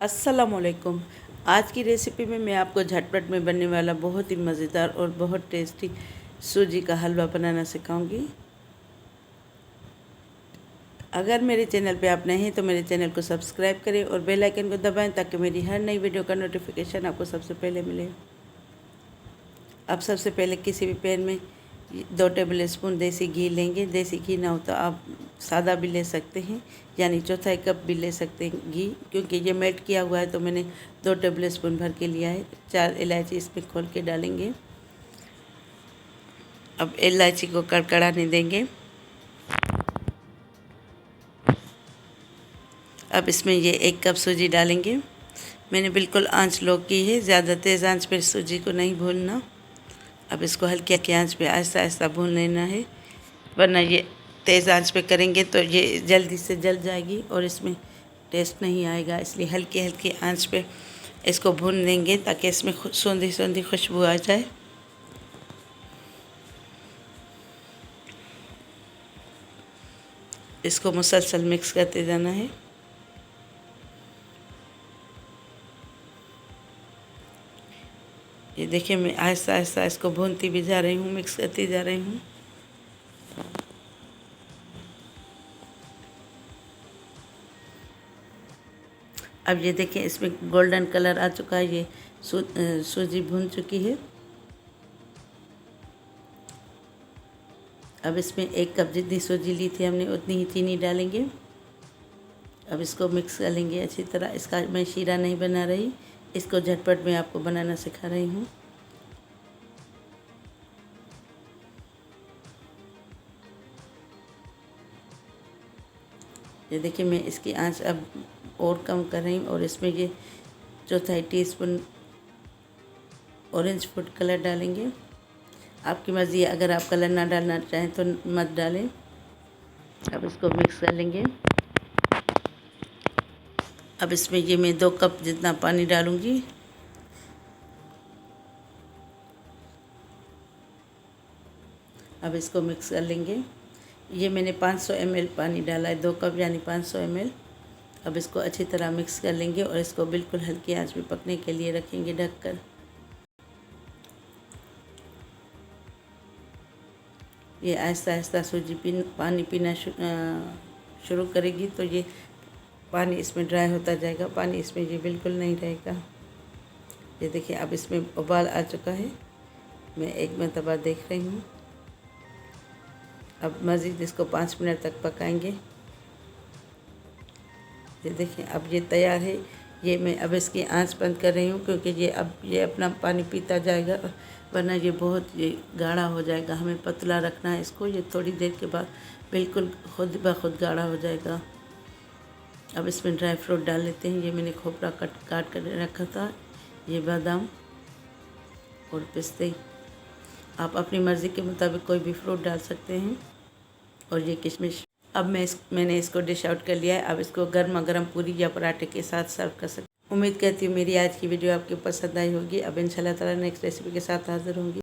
अस्सलामुअलैकुम। आज की रेसिपी में मैं आपको झटपट में बनने वाला बहुत ही मज़ेदार और बहुत टेस्टी सूजी का हलवा बनाना सिखाऊंगी। अगर मेरे चैनल पे आप नए हैं तो मेरे चैनल को सब्सक्राइब करें और बेल आइकन को दबाएं ताकि मेरी हर नई वीडियो का नोटिफिकेशन आपको सबसे पहले मिले। अब सबसे पहले किसी भी पैन में 2 टेबल स्पून देसी घी लेंगे। देसी घी ना हो तो आप सादा भी ले सकते हैं, यानी चौथाई कप भी ले सकते हैं घी, क्योंकि ये मेल्ट किया हुआ है तो मैंने 2 टेबल स्पून भर के लिया है। 4 इलायची इसमें खोल के डालेंगे। अब इलायची को कड़कड़ाने देंगे। अब इसमें ये 1 कप सूजी डालेंगे। मैंने बिल्कुल आंच लो की है, ज़्यादा तेज़ आंच पर सूजी को नहीं भूनना। अब इसको हल्की हल्की आंच पे आहिस्ता आहिस्ता भून लेना है, वरना ये तेज़ आंच पे करेंगे तो ये जल्दी से जल जाएगी और इसमें टेस्ट नहीं आएगा। इसलिए हल्की हल्की आंच पे इसको भून देंगे ताकि इसमें सोंधी सोंधी खुशबू आ जाए। इसको मुसलसल मिक्स करते जाना है। ये देखिए, मैं आहिस्ता आहिस्ता इसको भूनती भी जा रही हूँ, मिक्स करती जा रही हूँ। अब ये देखिए, इसमें गोल्डन कलर आ चुका है। ये सूजी भून चुकी है। अब इसमें 1 कप जितनी सूजी ली थी हमने उतनी ही चीनी डालेंगे। अब इसको मिक्स कर लेंगे अच्छी तरह। इसका मैं शीरा नहीं बना रही, इसको झटपट में आपको बनाना सिखा रही हूँ। ये देखिए, मैं इसकी आंच अब और कम कर रही हूँ और इसमें ये चौथाई टीस्पून ऑरेंज फूड कलर डालेंगे। आपकी मर्ज़ी है, अगर आप कलर ना डालना चाहें तो मत डालें। अब इसको मिक्स कर लेंगे। अब इसमें ये मैं 2 कप जितना पानी डालूँगी। अब इसको मिक्स कर लेंगे। ये मैंने 500 ml पानी डाला है, 2 कप यानी 500 ml। अब इसको अच्छी तरह मिक्स कर लेंगे और इसको बिल्कुल हल्की आंच पे पकने के लिए रखेंगे ढककर। ये आहिस्ता आहिस्ता सूजी पानी पीना शुरू करेगी तो ये पानी इसमें ड्राई होता जाएगा। पानी इसमें ये बिल्कुल नहीं रहेगा। ये देखिए, अब इसमें उबाल आ चुका है। मैं एक मरतबा देख रही हूँ। अब मज़ीद इसको 5 मिनट तक पकाएंगे। ये देखिए, अब ये तैयार है। ये मैं अब इसकी आंच बंद कर रही हूँ, क्योंकि ये अपना पानी पीता जाएगा, वरना ये बहुत गाढ़ा हो जाएगा। हमें पतला रखना है इसको। ये थोड़ी देर के बाद बिल्कुल खुद ब खुद गाढ़ा हो जाएगा। अब इसमें ड्राई फ्रूट डाल लेते हैं। ये मैंने खोपरा काट कर रखा था। ये बादाम और पिस्ते, आप अपनी मर्ज़ी के मुताबिक कोई भी फ्रूट डाल सकते हैं। और ये किशमिश। अब मैंने इसको डिश आउट कर लिया है। अब इसको गर्मा गर्म पूरी या पराठे के साथ सर्व कर सकते हैं। उम्मीद करती हूँ मेरी आज की वीडियो आपको पसंद आई होगी। अब इंशाल्लाह ताला नेक्स्ट रेसिपी के साथ हाज़िर होंगी।